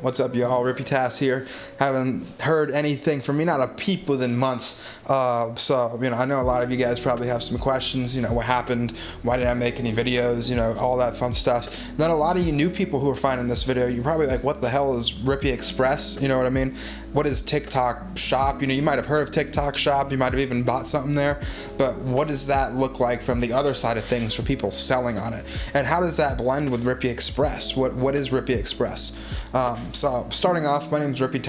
What's up, y'all? Rippy here. Haven't heard anything from me, not a peep within months. So, I know a lot of you guys probably have some questions. What happened? Why didn't I make any videos? All that fun stuff. Then a lot of you new people who are finding this video, you're probably like, what the hell is Rippy Express? You know what I mean? What is TikTok Shop? You might have heard of TikTok Shop. You might have even bought something there. But what does that look like from the other side of things for people selling on it? And how does that blend with Rippy Express? What is Rippy Express? So starting off, my name is Rippy.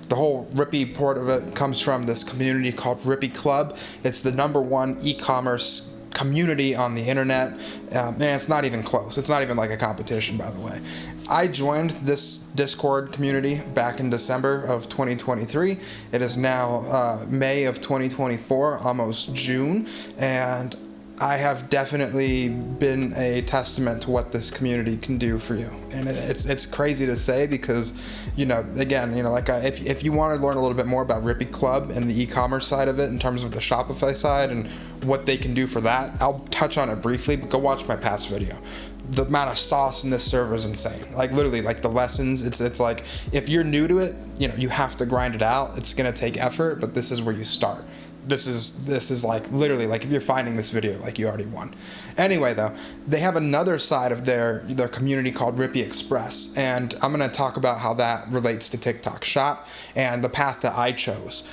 The whole Rippy part of it comes from this community called Rippy Club. It's the #1 e-commerce community on the internet, and it's not even close. It's not even like a competition, by the way. I joined this Discord community back in December of 2023. It is now May of 2024, almost June, and I have definitely been a testament to what this community can do for you. And it's crazy to say because, if you want to learn a little bit more about Rippy Club and the e-commerce side of it in terms of the Shopify side and what they can do for that, I'll touch on it briefly, but go watch my past video. The amount of sauce in this server is insane. Like literally, like the lessons, it's like if you're new to it, you have to grind it out. It's gonna take effort, but this is where you start. This is like literally like if you're finding this video, like you already won. Anyway, though, they have another side of their community called Rippy Express, and I'm gonna talk about how that relates to TikTok Shop and the path that I chose.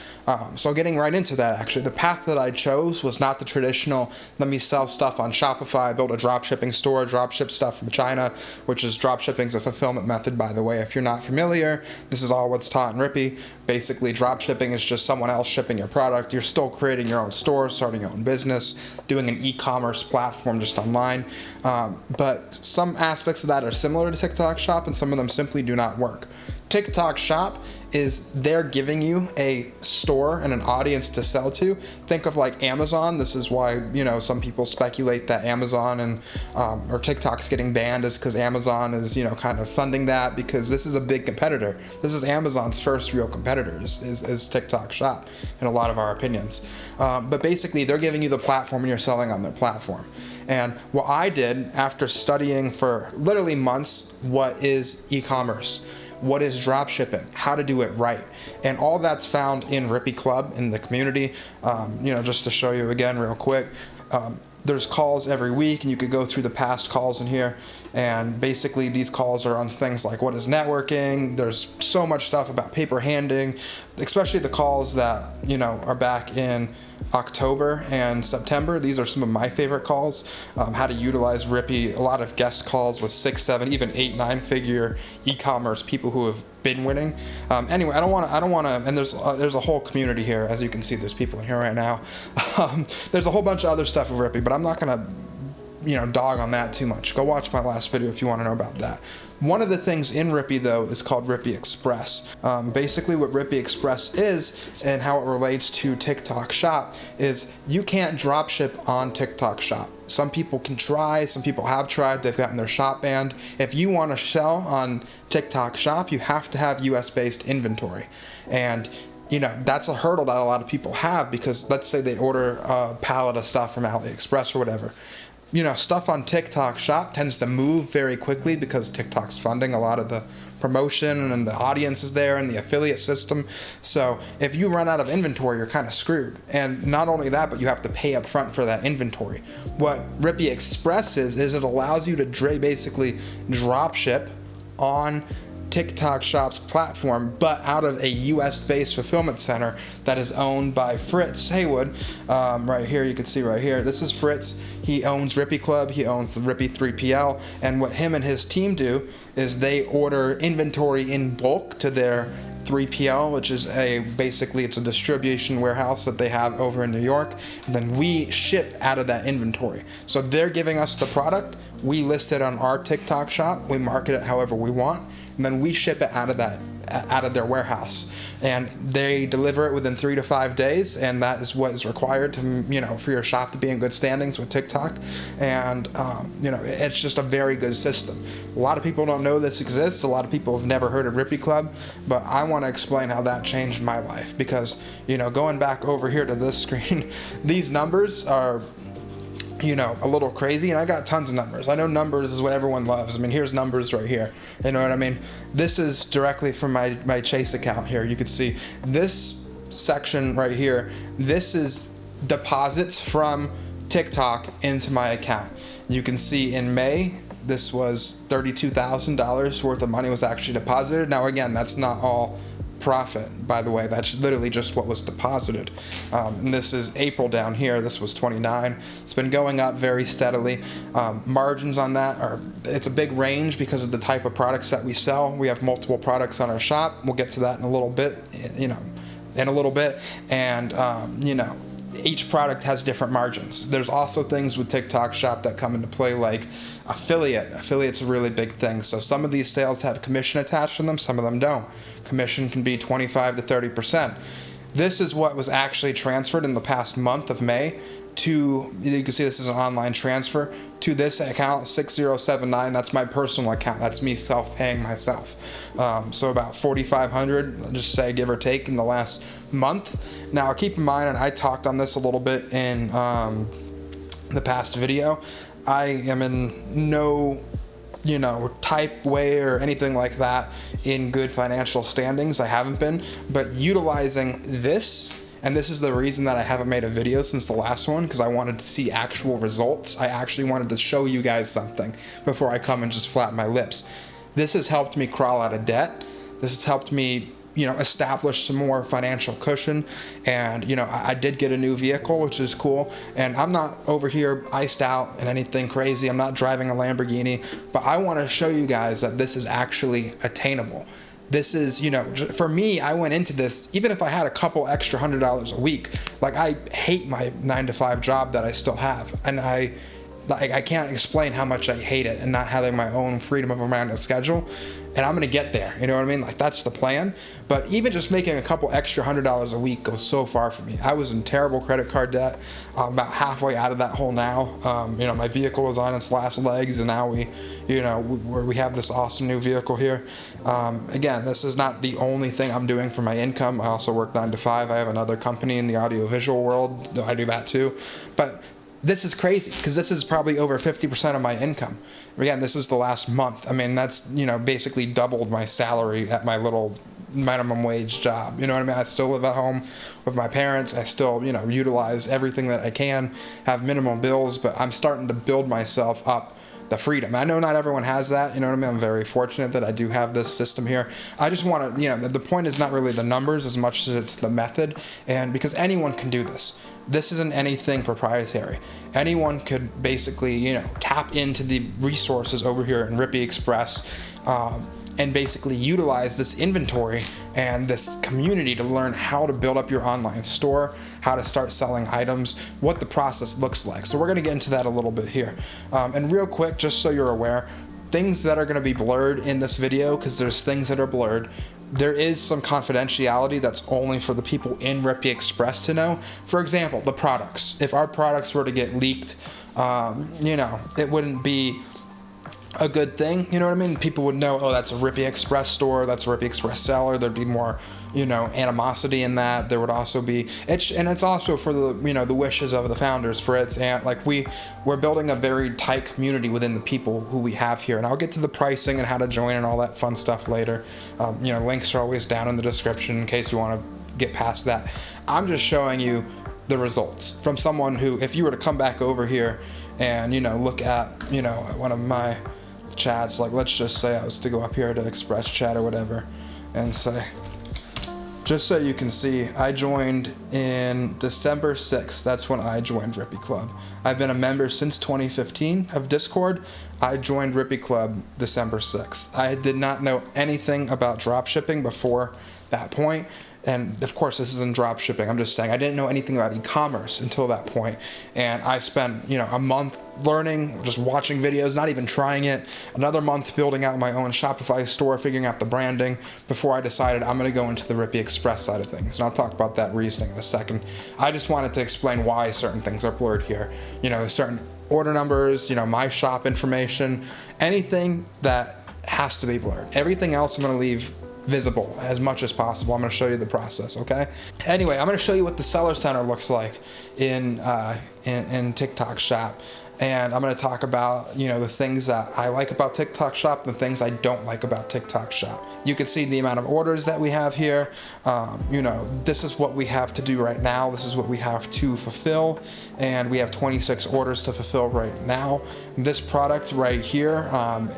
So getting right into that, actually, the path that I chose was not the traditional, let me sell stuff on Shopify, build a dropshipping store, dropship stuff from China, which is dropshipping is a fulfillment method, by the way. If you're not familiar, this is all what's taught in Rippy. Basically, dropshipping is just someone else shipping your product. You're still creating your own store, starting your own business, doing an e-commerce platform just online. But some aspects of that are similar to TikTok Shop, and some of them simply do not work. TikTok Shop is they're giving you a store and an audience to sell to. Think of like Amazon. This is why, some people speculate that Amazon and or TikTok's getting banned is because Amazon is, kind of funding that, because this is a big competitor. This is Amazon's first real competitor is TikTok Shop in a lot of our opinions. But basically they're giving you the platform and you're selling on their platform. And what I did after studying for literally months, what is e-commerce? What is drop shipping, how to do it right, and all that's found in Rippy Club in the community. Just to show you again real quick, there's calls every week, and you could go through the past calls in here, and basically these calls are on things like what is networking. There's so much stuff about paper handing, especially the calls that are back in October and September. These are some of my favorite calls. How to utilize Rippy. A lot of guest calls with 6, 7, even 8, 9 figure e-commerce people who have been winning. Anyway, I don't want to. And there's a whole community here, as you can see. There's people in here right now. There's a whole bunch of other stuff with Rippy, but I'm not gonna dog on that too much. Go watch my last video if you want to know about that. One of the things in Rippy, though, is called Rippy Express. Basically what Rippy Express is and how it relates to TikTok Shop is you can't drop ship on TikTok Shop. Some people can try, some people have tried, they've gotten their shop banned. If you want to sell on TikTok Shop, you have to have US-based inventory. And that's a hurdle that a lot of people have, because let's say they order a pallet of stuff from AliExpress or whatever. Stuff on TikTok Shop tends to move very quickly because TikTok's funding a lot of the promotion and the audience is there and the affiliate system. So if you run out of inventory, you're kind of screwed. And not only that, but you have to pay up front for that inventory. What Rippy Express is it allows you to basically drop ship on TikTok Shop's platform, but out of a US-based fulfillment center that is owned by Fritz Haywood. Right here, you can see right here, this is Fritz. He owns Rippy Club, he owns the Rippy 3PL, and what him and his team do is they order inventory in bulk to their 3PL, which is basically it's a distribution warehouse that they have over in New York, and then we ship out of that inventory. So they're giving us the product, we list it on our TikTok Shop, we market it however we want, and then we ship it out of their warehouse, and they deliver it within 3 to 5 days, and that is what is required to for your shop to be in good standings with TikTok. And it's just a very good system. A lot of people don't know this exists. A lot of people have never heard of Rippy Club, but I want to explain how that changed my life, because going back over here to this screen, these numbers are a little crazy, and I got tons of numbers. I know numbers is what everyone loves. I mean, here's numbers right here. You know what I mean? This is directly from my Chase account here. You can see this section right here. This is deposits from TikTok into my account. You can see in May, this was $32,000 worth of money was actually deposited. Now, again, that's not all profit, by the way. That's literally just what was deposited. And this is April down here. This was 29. It's been going up very steadily. Margins on that it's a big range because of the type of products that we sell. We have multiple products on our shop. We'll get to that in a little bit, and each product has different margins. There's also things with TikTok Shop that come into play, like affiliate. Affiliate's a really big thing. So some of these sales have commission attached to them, some of them don't. Commission can be 25 to 30%. This is what was actually transferred in the past month of May to, you can see this is an online transfer, to this account, 6079. That's my personal account. That's me self-paying myself. So about $4,500, just say give or take, in the last month. Now keep in mind, and I talked on this a little bit in the past video, I am in no type way or anything like that in good financial standings. I haven't been, but utilizing this, and this is the reason that I haven't made a video since the last one, because I wanted to see actual results. I actually wanted to show you guys something before I come and just flap my lips. This has helped me crawl out of debt. This has helped me establish some more financial cushion. And, I did get a new vehicle, which is cool. And I'm not over here iced out and anything crazy. I'm not driving a Lamborghini, but I want to show you guys that this is actually attainable. This is, for me, I went into this, even if I had a couple extra $100 a week, like I hate my 9-to-5 job that I still have. And I can't explain how much I hate it and not having my own freedom of my own schedule. And I'm gonna get there, you know what I mean? Like, that's the plan. But even just making a couple extra $100 a week goes so far for me. I was in terrible credit card debt. I'm about halfway out of that hole now. My vehicle was on its last legs, and now we have this awesome new vehicle here. Again, this is not the only thing I'm doing for my income. I also work 9-to-5. I have another company in the audiovisual world. I do that too. But this is crazy, because this is probably over 50% of my income. Again, this is the last month. I mean, that's, basically doubled my salary at my little minimum wage job. You know what I mean? I still live at home with my parents. I still, utilize everything that I can, have minimum bills, but I'm starting to build myself up the freedom. I know not everyone has that, you know what I mean? I'm very fortunate that I do have this system here. I just want to, the point is not really the numbers as much as it's the method, and because anyone can do this. This isn't anything proprietary. Anyone could basically, tap into the resources over here in Rippy Express, and basically utilize this inventory and this community to learn how to build up your online store, how to start selling items, what the process looks like. So we're gonna get into that a little bit here. And real quick, just so you're aware, things that are gonna be blurred in this video, because there's things that are blurred. There is some confidentiality that's only for the people in Rippy Express to know. For example, the products. If our products were to get leaked, it wouldn't be a good thing, you know what I mean? People would know, oh, that's a Rippy Express store, that's a Rippy Express seller. There'd be more, animosity in that. There would also be, and it's also for the, the wishes of the founders, for its, and like we're building a very tight community within the people who we have here. And I'll get to the pricing and how to join and all that fun stuff later. Links are always down in the description in case you want to get past that. I'm just showing you the results from someone who, if you were to come back over here and, look at, one of my chats, like let's just say I was to go up here to Express Chat or whatever and say, just so you can see, I joined in December 6th. That's when I joined Rippy Club. I've been a member since 2015 of Discord. I joined Rippy Club December 6th. I did not know anything about dropshipping before that point. And of course, this isn't drop shipping. I'm just saying I didn't know anything about e-commerce until that point. And I spent, a month learning, just watching videos, not even trying it. Another month building out my own Shopify store, figuring out the branding before I decided I'm going to go into the Rippy Express side of things. And I'll talk about that reasoning in a second. I just wanted to explain why certain things are blurred here. Certain order numbers, my shop information, anything that has to be blurred. Everything else I'm going to leave visible as much as possible. I'm going to show you the process, okay? Anyway, I'm going to show you what the seller center looks like in TikTok Shop. And I'm going to talk about, you know, the things that I like about TikTok Shop, the things I don't like about TikTok Shop. You can see the amount of orders that we have here. You know, this is what we have to do right now. This is what we have to fulfill. And we have 26 orders to fulfill right now. This product right here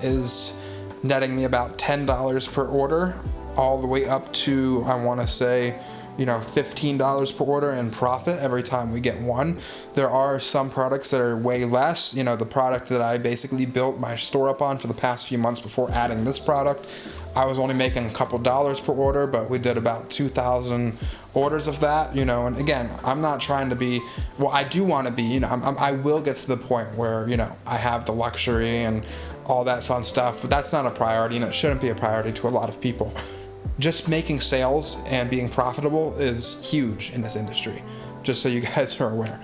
is netting me about $10 per order, all the way up to, I want to say, you know, $15 per order in profit every time we get one. There are some products that are way less. You know, the product that I basically built my store up on for the past few months before adding this product, I was only making a couple dollars per order, but we did about 2,000 orders of that, you know. And again, I'm not trying to be, well, I do want to be, you know, I will get to the point where, you know, I have the luxury and all that fun stuff, but that's not a priority, and it shouldn't be a priority to a lot of people. Just making sales and being profitable is huge in this industry, just so you guys are aware.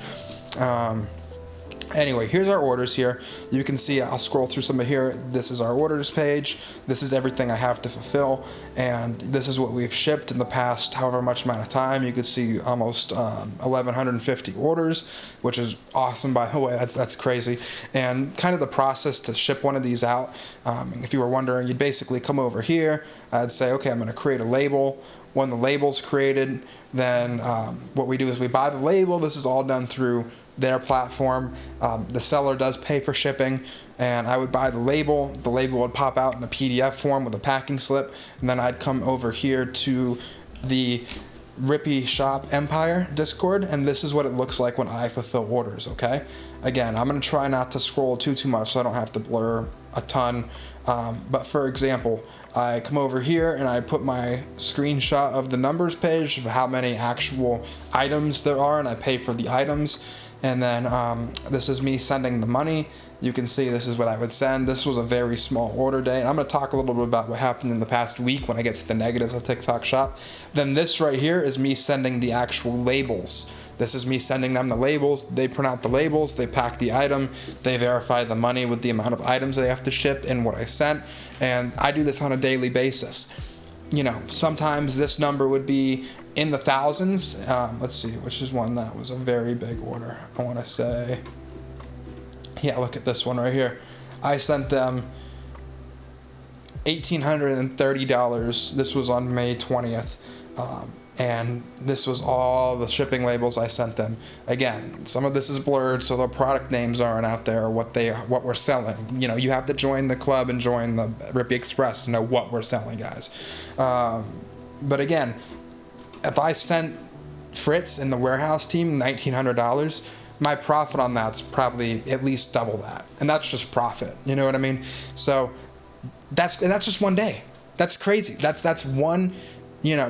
Anyway, here's our orders here. You can see, I'll scroll through some of here. This is our orders page. This is everything I have to fulfill. And this is what we've shipped in the past however much amount of time. You can see almost 1,150 orders, which is awesome, by the way. That's crazy. And kind of the process to ship one of these out, if you were wondering, you'd basically come over here. I'd say, okay, I'm going to create a label. When the label's created, then what we do is we buy the label. This is all done through their platform. The seller does pay for shipping, and I would buy the label. The label would pop out in a PDF form with a packing slip, and then I'd come over here to the Rippy Shop Empire Discord, and this is what it looks like when I fulfill orders, okay? Again, I'm going to try not to scroll too much so I don't have to blur a ton, but for example, I come over here and I put my screenshot of the numbers page of how many actual items there are, and I pay for the items. And then this is me sending the money. You can see this is what I would send. This was a very small order day. And I'm going to talk a little bit about what happened in the past week when I get to the negatives of TikTok Shop. Then this right here is me sending the actual labels. This is me sending them the labels. They print out the labels. They pack the item. They verify the money with the amount of items they have to ship and what I sent. And I do this on a daily basis. You know, sometimes this number would be in the thousands. Let's see, which is one that was a very big order. I want to say, yeah, look at this one right here. I sent them $1,830. This was on May 20th. And this was all the shipping labels I sent them. Again, some of this is blurred, so the product names aren't out there, what we're selling. You know, you have to join the club and join the Rippy Express to know what we're selling, guys. But again, if I sent Fritz and the warehouse team $1,900, my profit on that's probably at least double that, and that's just profit. You know what I mean? So that's just one day. That's crazy. That's one. You know,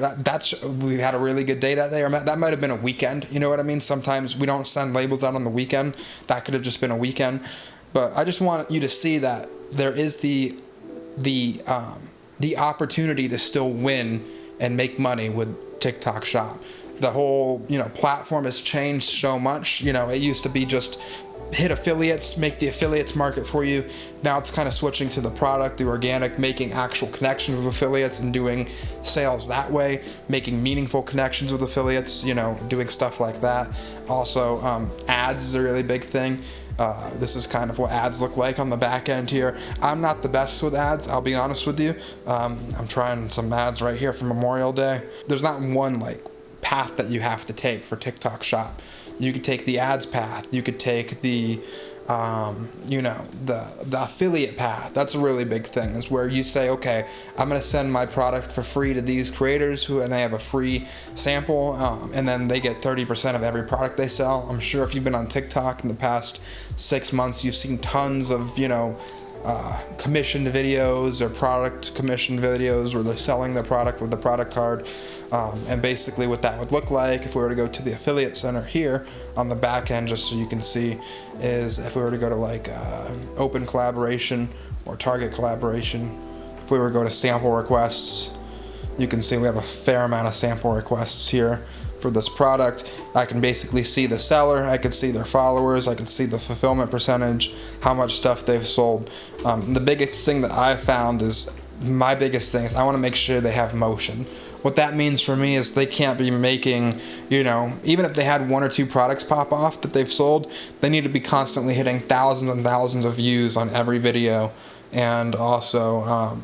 we had a really good day that day, or that might have been a weekend. You know what I mean? Sometimes we don't send labels out on the weekend. That could have just been a weekend. But I just want you to see that there is the opportunity to still win and make money with TikTok Shop. The whole, you know, platform has changed so much. You know, it used to be just hit affiliates, make the affiliates market for you. Now it's kind of switching to the product, the organic, making actual connections with affiliates and doing sales that way, making meaningful connections with affiliates, you know, doing stuff like that. Also, ads is a really big thing. This is kind of what ads look like on the back end here. I'm not the best with ads, I'll be honest with you. I'm trying some ads right here for Memorial Day. There's not one like path that you have to take for TikTok Shop. You could take the ads path. You could take the, you know, the affiliate path. That's a really big thing, is where you say, okay, I'm going to send my product for free to these creators and they have a free sample, and then they get 30% of every product they sell. I'm sure if you've been on TikTok in the past 6 months, you've seen tons of, you know, commissioned videos or product commissioned videos where they're selling their product with the product card. And basically what that would look like, if we were to go to the affiliate center here on the back end, just so you can see, is if we were to go to like open collaboration or target collaboration, if we were to go to sample requests, you can see we have a fair amount of sample requests here for this product. I can basically see the seller, I could see their followers, I could see the fulfillment percentage, how much stuff they've sold. The biggest thing that I've found is my biggest thing is I want to make sure they have motion. What that means for me is they can't be making, even if they had 1 or 2 products pop off that they've sold, they need to be constantly hitting thousands and thousands of views on every video, and also,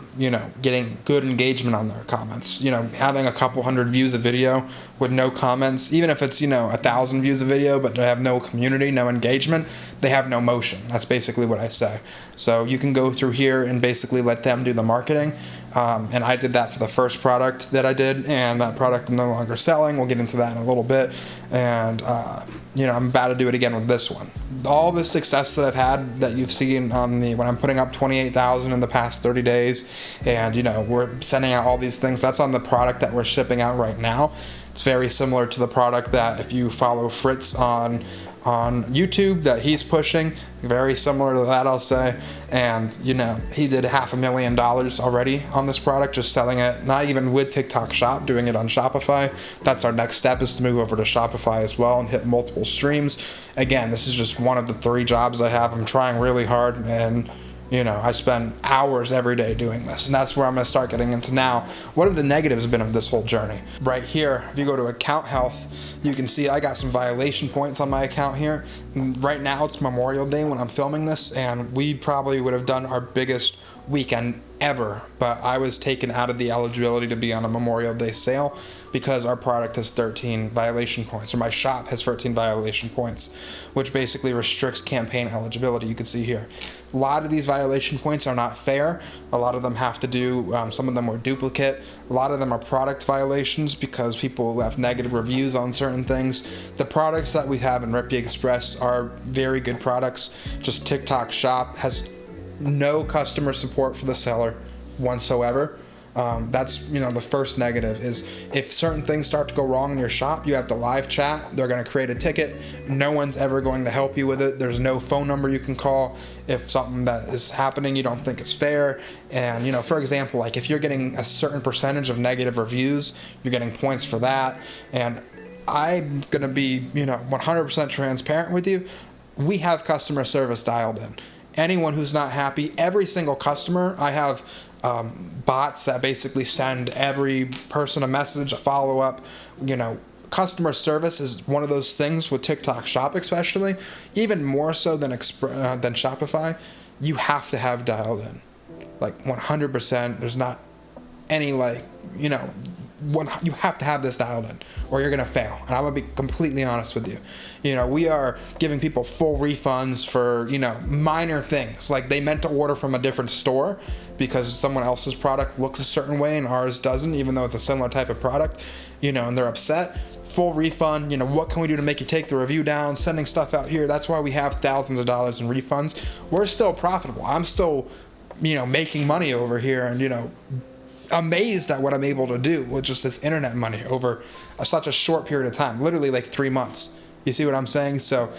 getting good engagement on their comments. Having a couple hundred views a video with no comments, even if it's, 1,000 views a video, but they have no community, no engagement, they have no motion. That's basically what I say. So you can go through here and basically let them do the marketing. And I did that for the first product that I did, and that product is no longer selling. We'll get into that in a little bit. And, I'm about to do it again with this one. All the success that I've had that you've seen on when I'm putting up 28,000 in the past 30 days, and, we're sending out all these things, that's on the product that we're shipping out right now. It's very similar to the product that if you follow Fritz on YouTube that he's pushing, very similar to that, I'll say. And he did $500,000 already on this product, just selling it, not even with TikTok Shop, doing it on Shopify. That's our next step, is to move over to Shopify as well and hit multiple streams. Again, this is just one of the 3 jobs I have. I'm trying really hard, and I spend hours every day doing this, and that's where I'm going to start getting into now. What have the negatives been of this whole journey? Right here, if you go to account health, you can see I got some violation points on my account here. And right now it's Memorial Day when I'm filming this, and we probably would have done our biggest weekend ever, but I was taken out of the eligibility to be on a Memorial Day sale because our product has 13 violation points, or my shop has 13 violation points, which basically restricts campaign eligibility. You can see here, a lot of these violation points are not fair. A lot of them have to do, some of them were duplicate. A lot of them are product violations because people left negative reviews on certain things. The products that we have in Rippy Express are very good products. Just TikTok Shop has no customer support for the seller whatsoever. That's the first negative, is if certain things start to go wrong in your shop, you have to live chat. They're going to create a ticket. No one's ever going to help you with it. There's no phone number you can call if something that is happening you don't think is fair. And for example, like if you're getting a certain percentage of negative reviews, you're getting points for that. And I'm going to be 100% transparent with you. We have customer service dialed in. Anyone who's not happy, every single customer, I have bots that basically send every person a message, a follow-up. Customer service is one of those things with TikTok Shop, especially, even more so than Shopify. You have to have dialed in, like 100%. There's not any you have to have this dialed in, or you're gonna fail. And I'm gonna be completely honest with you. We are giving people full refunds for minor things, like they meant to order from a different store because someone else's product looks a certain way and ours doesn't, even though it's a similar type of product, and they're upset. Full refund. What can we do to make you take the review down? Sending stuff out here. That's why we have thousands of dollars in refunds. We're still profitable. I'm still making money over here, and amazed at what I'm able to do with just this internet money over such a short period of time, literally like 3 months. You see what I'm saying? So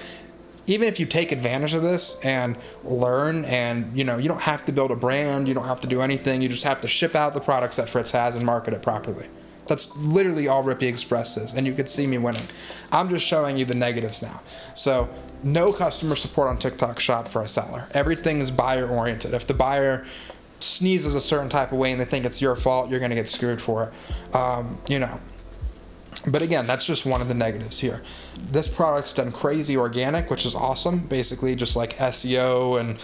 even if you take advantage of this and learn, and you don't have to build a brand, you don't have to do anything, you just have to ship out the products that Fritz has and market it properly. That's literally all Rippy Express is, and you could see me winning. I'm just showing you the negatives now. So no customer support on TikTok Shop for a seller. Everything is buyer oriented. If the buyer sneezes a certain type of way and they think it's your fault, you're going to get screwed for it. But again, that's just one of the negatives here. This product's done crazy organic, which is awesome. Basically just like SEO and,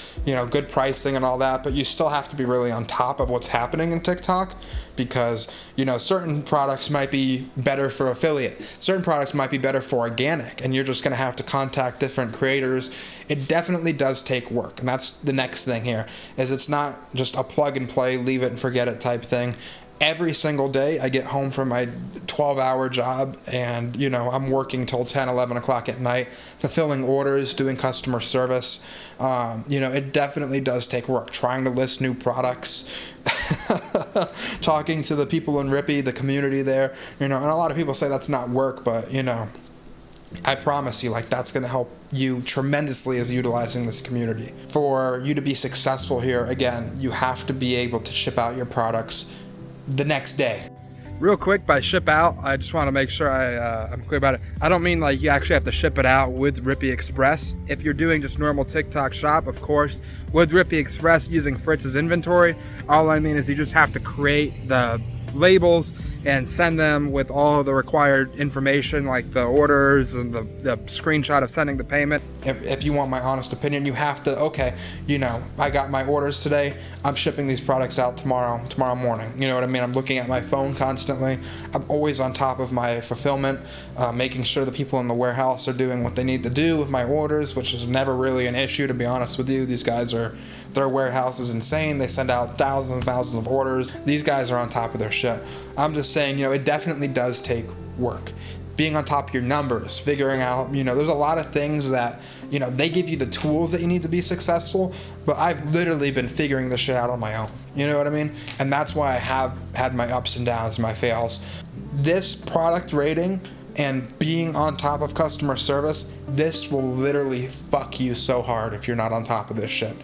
good pricing and all that, but you still have to be really on top of what's happening in TikTok because, certain products might be better for affiliate. Certain products might be better for organic, and you're just going to have to contact different creators. It definitely does take work, and that's the next thing here, is it's not just a plug and play, leave it and forget it type thing. Every single day I get home from my 12-hour job and, I'm working till 10, 11 o'clock at night, fulfilling orders, doing customer service. It definitely does take work. Trying to list new products, talking to the people in Rippy, the community there, and a lot of people say that's not work, but, I promise you, that's going to help you tremendously as utilizing this community. For you to be successful here, again, you have to be able to ship out your products the next day. Real quick, by ship out, I just want to make sure I'm clear about it. I don't mean like you actually have to ship it out with Rippy Express. If you're doing just normal TikTok shop, of course, with Rippy Express using Fritz's inventory, all I mean is you just have to create the labels and send them with all of the required information, like the orders and the screenshot of sending the payment. If you want my honest opinion, you have to, okay, you know, I got my orders today, I'm shipping these products out tomorrow morning. You know what I mean? I'm looking at my phone constantly. I'm always on top of my fulfillment, making sure the people in the warehouse are doing what they need to do with my orders, which is never really an issue, to be honest with you. These guys their warehouse is insane. They send out thousands and thousands of orders. These guys are on top of their shit. I'm just saying, you know, it definitely does take work. Being on top of your numbers, figuring out, you know, there's a lot of things that, you know, they give you the tools that you need to be successful, but I've literally been figuring this shit out on my own. You know what I mean? And that's why I have had my ups and downs, my fails. This product rating and being on top of customer service, this will literally fuck you so hard if you're not on top of this shit.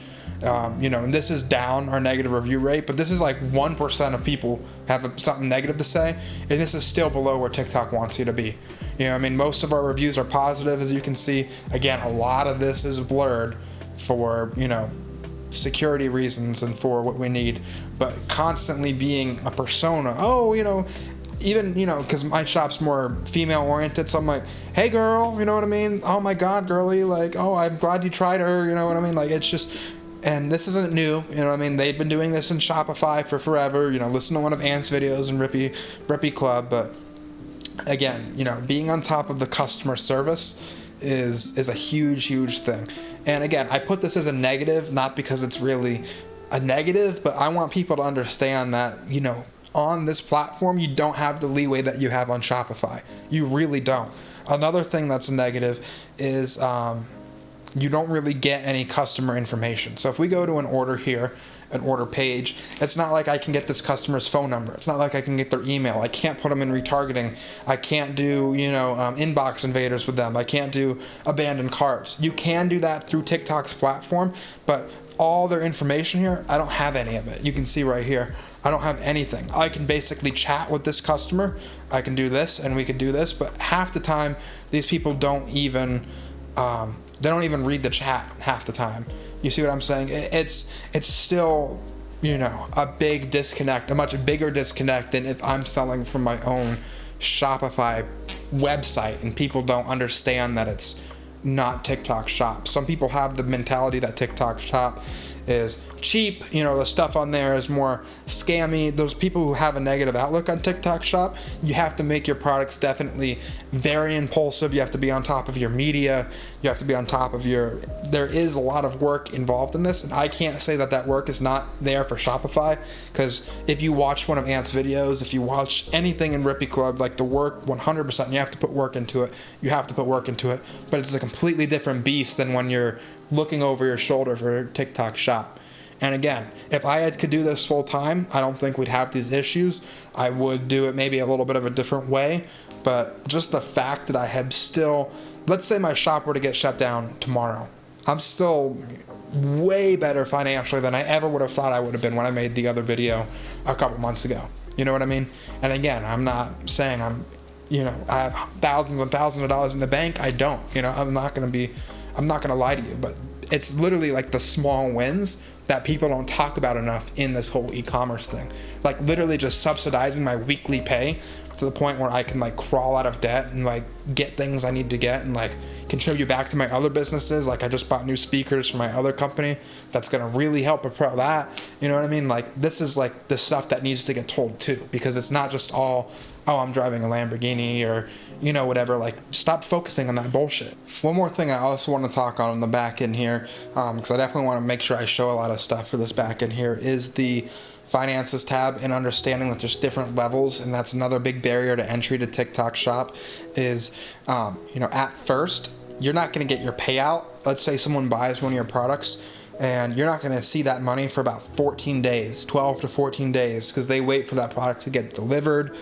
You know, and this is down our negative review rate, but this is like 1% of people have something negative to say, and this is still below where TikTok wants you to be. You know, I mean, most of our reviews are positive, as you can see. Again, a lot of this is blurred for, you know, security reasons and for what we need, but constantly being a persona. Oh, you know, even, you know, because my shop's more female oriented, so I'm like, hey girl, you know what I mean? Oh my god, girly, like, oh, I'm glad you tried her, you know what I mean? Like, it's just, and this isn't new, you know what I mean? They've been doing this in Shopify for forever. You know, listen to one of Ant's videos in Rippy Club. But again, you know, being on top of the customer service is a huge thing. And again, I put this as a negative, not because it's really a negative, but I want people to understand that, you know, on this platform, you don't have the leeway that you have on Shopify. You really don't. Another thing that's a negative is, you don't really get any customer information. So if we go to an order here, an order page, it's not like I can get this customer's phone number. It's not like I can get their email. I can't put them in retargeting. I can't do, you know, inbox invaders with them. I can't do abandoned carts. You can do that through TikTok's platform, but all their information here, I don't have any of it. You can see right here, I don't have anything. I can basically chat with this customer. I can do this and we could do this, but half the time, these people don't even, they don't even read the chat half the time. You see what I'm saying? It's still, you know, a big disconnect, a much bigger disconnect than if I'm selling from my own Shopify website and people don't understand that it's not TikTok shop. Some people have the mentality that TikTok shop is cheap, you know, the stuff on there is more scammy. Those people who have a negative outlook on TikTok shop, you have to make your products definitely very impulsive. You have to be on top of your media. You have to be on top of there is a lot of work involved in this, and I can't say that that work is not there for Shopify, because if you watch one of Ant's videos, if you watch anything in Rippy Club, like the work 100%, you have to put work into it. You have to put work into it, but it's a completely different beast than when you're looking over your shoulder for TikTok shop. And again, if I could do this full time, I don't think we'd have these issues. I would do it maybe a little bit of a different way, but just the fact that I have still, let's say my shop were to get shut down tomorrow, I'm still way better financially than I ever would have thought I would have been when I made the other video a couple months ago. You know what I mean? And again, I'm not saying you know, I have thousands and thousands of dollars in the bank. I don't, you know, I'm not going to lie to you, but it's literally like the small wins that people don't talk about enough in this whole e-commerce thing. Like literally just subsidizing my weekly pay to the point where I can like crawl out of debt and like get things I need to get and like contribute back to my other businesses. Like I just bought new speakers for my other company that's gonna really help propel that. You know what I mean? Like this is like the stuff that needs to get told too, because it's not just all, oh, I'm driving a Lamborghini or, you know, whatever. Like stop focusing on that bullshit. One more thing I also want to talk on the back end here, because I definitely want to make sure I show a lot of stuff for this back end here, is the finances tab, and understanding that there's different levels, and that's another big barrier to entry to TikTok shop is, you know, at first, you're not going to get your payout. Let's say someone buys one of your products, and you're not going to see that money for about 14 days, 12 to 14 days, because they wait for that product to get delivered.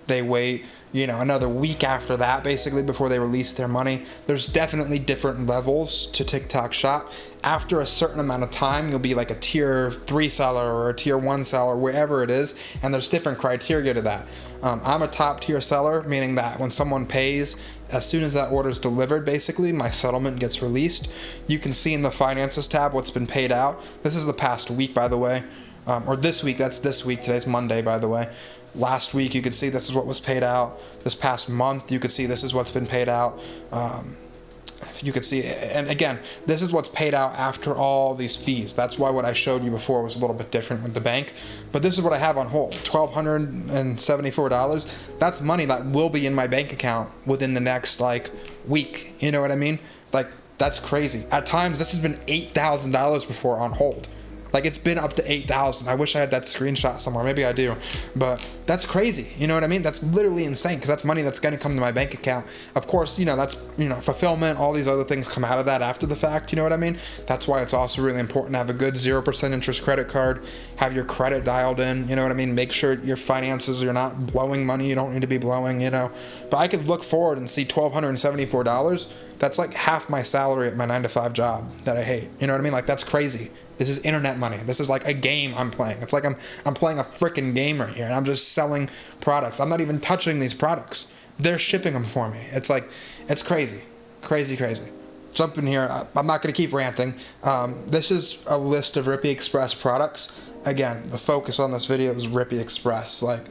They wait, you know, another week after that, basically, before they release their money. There's definitely different levels to TikTok Shop. After a certain amount of time, you'll be like a tier 3 seller or a tier 1 seller, wherever it is, and there's different criteria to that. I'm a top tier seller, meaning that when someone pays, as soon as that order is delivered, basically, my settlement gets released. You can see in the finances tab what's been paid out. This is the past week, by the way, or this week. That's this week. Today's Monday, by the way. Last week, you could see this is what was paid out. This past month, you could see this is what's been paid out. You could see, and again, this is what's paid out after all these fees. That's why what I showed you before was a little bit different with the bank. But this is what I have on hold, $1,274. That's money that will be in my bank account within the next, like, week. You know what I mean? Like, that's crazy. At times, this has been $8,000 before on hold. Like, it's been up to 8,000. I wish I had that screenshot somewhere. Maybe I do. But that's crazy. You know what I mean? That's literally insane, because that's money that's going to come to my bank account. Of course, you know, that's, you know, fulfillment, all these other things come out of that after the fact. You know what I mean? That's why it's also really important to have a good 0% interest credit card, have your credit dialed in. You know what I mean? Make sure your finances, you're not blowing money you don't need to be blowing, you know. But I could look forward and see $1,274. That's like half my salary at my 9-to-5 job that I hate. You know what I mean? Like, that's crazy. This is internet money. This is like a game I'm playing. It's like I'm playing a freaking game right here, and I'm just selling products. I'm not even touching these products. They're shipping them for me. It's like, it's crazy. Crazy. Jump in here. I'm not going to keep ranting. This is a list of Rippy Express products. Again, the focus on this video is Rippy Express. Like,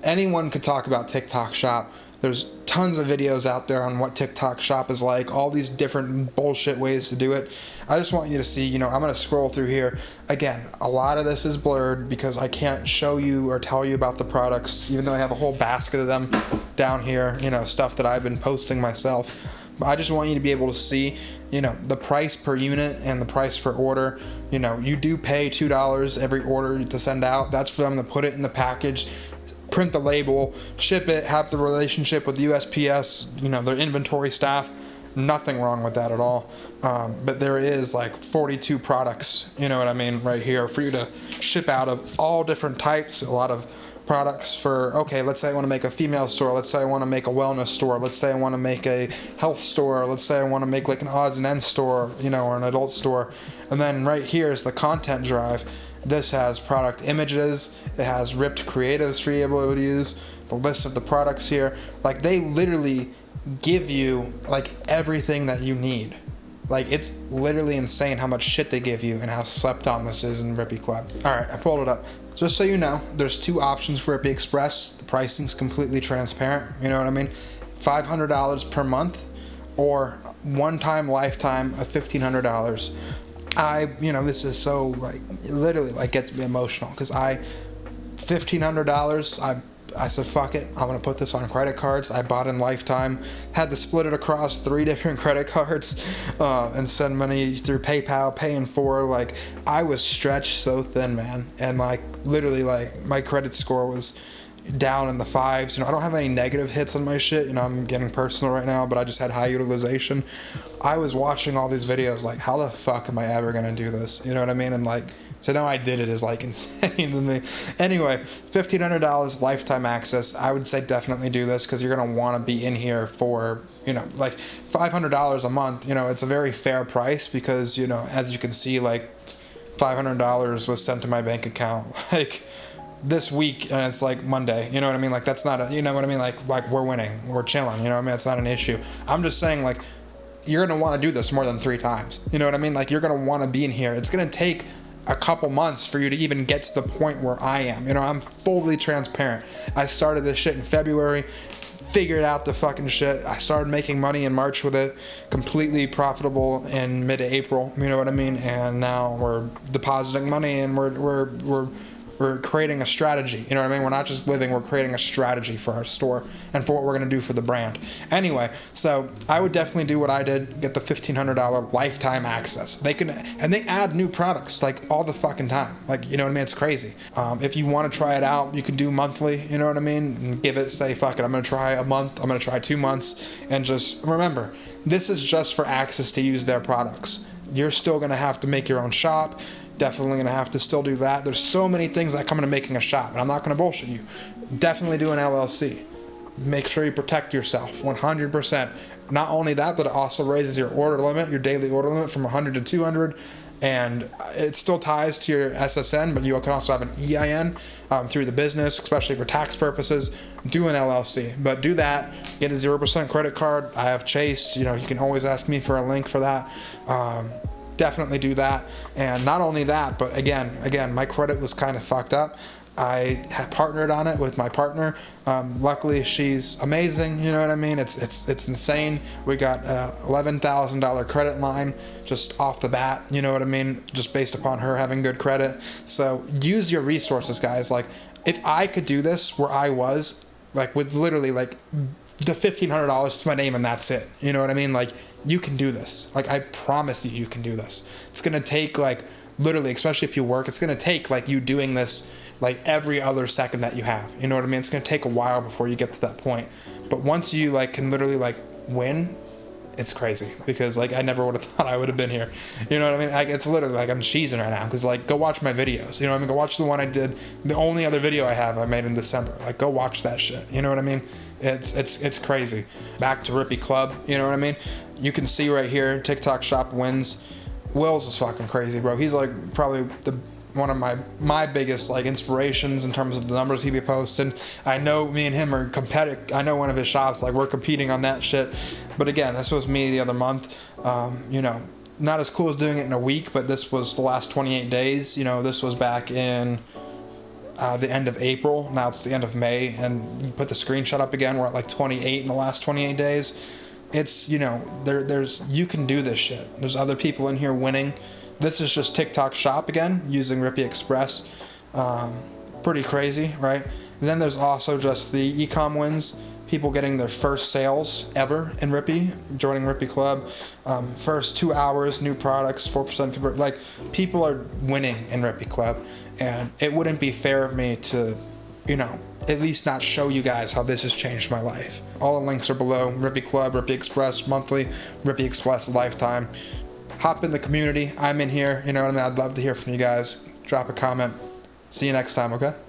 anyone could talk about TikTok Shop. There's tons of videos out there on what TikTok Shop is like, all these different bullshit ways to do it. I just want you to see, you know, I'm going to scroll through here. Again, a lot of this is blurred because I can't show you or tell you about the products, even though I have a whole basket of them down here, you know, stuff that I've been posting myself. But I just want you to be able to see, you know, the price per unit and the price per order. You know, you do pay $2 every order to send out. That's for them to put it in the package, print the label, ship it, have the relationship with USPS, you know, their inventory staff. Nothing wrong with that at all. But there is like 42 products, you know what I mean, right here for you to ship out of all different types. A lot of products for, okay, let's say I want to make a female store. Let's say I want to make a wellness store. Let's say I want to make a health store. Let's say I want to make like an odds and ends store, you know, or an adult store. And then right here is the content drive. This has product images. It has ripped creatives for you able to use. The list of the products here. Like, they literally give you like everything that you need. Like, it's literally insane how much shit they give you and how slept on this is in Rippy Club. All right, I pulled it up. Just so you know, there's two options for Rippy Express. The pricing's completely transparent. You know what I mean? $500 per month or one-time lifetime of $1,500. You know, this is so, like, literally, like, gets me emotional because $1,500, I said, fuck it, I'm going to put this on credit cards. I bought in lifetime, had to split it across 3 different credit cards and send money through PayPal, paying for, like, I was stretched so thin, man. And, like, literally, like, my credit score was down in the 5s. You know, I don't have any negative hits on my shit. You know, I'm getting personal right now, but I just had high utilization. I was watching all these videos like, how the fuck am I ever gonna do this? You know what I mean? And like, to know I did it is like insane to me. Anyway, $1,500 lifetime access. I would say definitely do this because you're gonna want to be in here for, you know, like $500 a month. You know, it's a very fair price because, you know, as you can see, like $500 was sent to my bank account like this week, and it's like Monday. You know what I mean? Like, that's not a, you know what I mean? Like we're winning, we're chilling. You know what I mean? It's not an issue. I'm just saying, like, you're gonna want to do this more than 3 times. You know what I mean? Like, you're gonna want to be in here. It's gonna take a couple months for you to even get to the point where I am. You know, I'm fully transparent. I started this shit in February, figured out the fucking shit. I started making money in March with it, completely profitable in mid-April. You know what I mean? And now we're depositing money and we're creating a strategy. You know what I mean? We're not just living, we're creating a strategy for our store and for what we're going to do for the brand. Anyway, so I would definitely do what I did, get the $1,500 lifetime access. They can, and they add new products like all the fucking time. Like, you know what I mean? It's crazy. If you want to try it out, you can do monthly, you know what I mean? And give it, say, fuck it, I'm going to try a month, I'm going to try 2 months, and just remember, this is just for access to use their products. You're still going to have to make your own shop. Definitely going to have to still do that. There's so many things that come into making a shop, and I'm not going to bullshit you. Definitely do an LLC. Make sure you protect yourself 100%. Not only that, but it also raises your order limit, your daily order limit from 100 to 200. And it still ties to your SSN, but you can also have an EIN through the business, especially for tax purposes. Do an LLC, but do that. Get a 0% credit card. I have Chase. You can always ask me for a link for that. Definitely do that. And not only that, but again, my credit was kind of fucked up. I had partnered on it with my partner. Luckily, she's amazing. You know what I mean? It's insane. We got a $11,000 credit line just off the bat. You know what I mean? Just based upon her having good credit. So use your resources, guys. Like, if I could do this where I was, like, with literally like the $1,500 to my name and that's it. You know what I mean? Like, you can do this. Like, I promise you can do this. It's gonna take, like, literally, especially if you work, it's gonna take like you doing this like every other second that you have. You know what I mean? It's gonna take a while before you get to that point. But once you like can literally like win, it's crazy, because like I never would have thought I would have been here. You know what I mean? Like, it's literally like I'm cheesing right now, because like, go watch my videos. You know what I mean? Go watch the one I did, the only other video I have I made in December. Like, go watch that shit. You know what I mean? It's crazy. Back to Rippy Club. You know what I mean? You can see right here, TikTok shop wins. Will's is fucking crazy, bro. He's like probably one of my biggest like inspirations in terms of the numbers he be posting. I know me and him are competitive. I know one of his shops, like, we're competing on that shit. But again, this was me the other month. Not as cool as doing it in a week, but this was the last 28 days. This was back in the end of April. Now it's the end of May, and you put the screenshot up again. We're at like 28 in the last 28 days. It's, there's you can do this shit. There's other people in here winning. This is just TikTok shop again, using Rippy Express. Pretty crazy, right? And then there's also just the ecom wins. People getting their first sales ever in Rippy, joining Rippy Club. First 2 hours, new products, 4% convert. Like, people are winning in Rippy Club. And it wouldn't be fair of me to, at least not show you guys how this has changed my life. All the links are below. Rippy Club, Rippy Express monthly, Rippy Express lifetime. Hop in the community. I'm in here. You know what I mean? I'd love to hear from you guys. Drop a comment. See you next time, okay?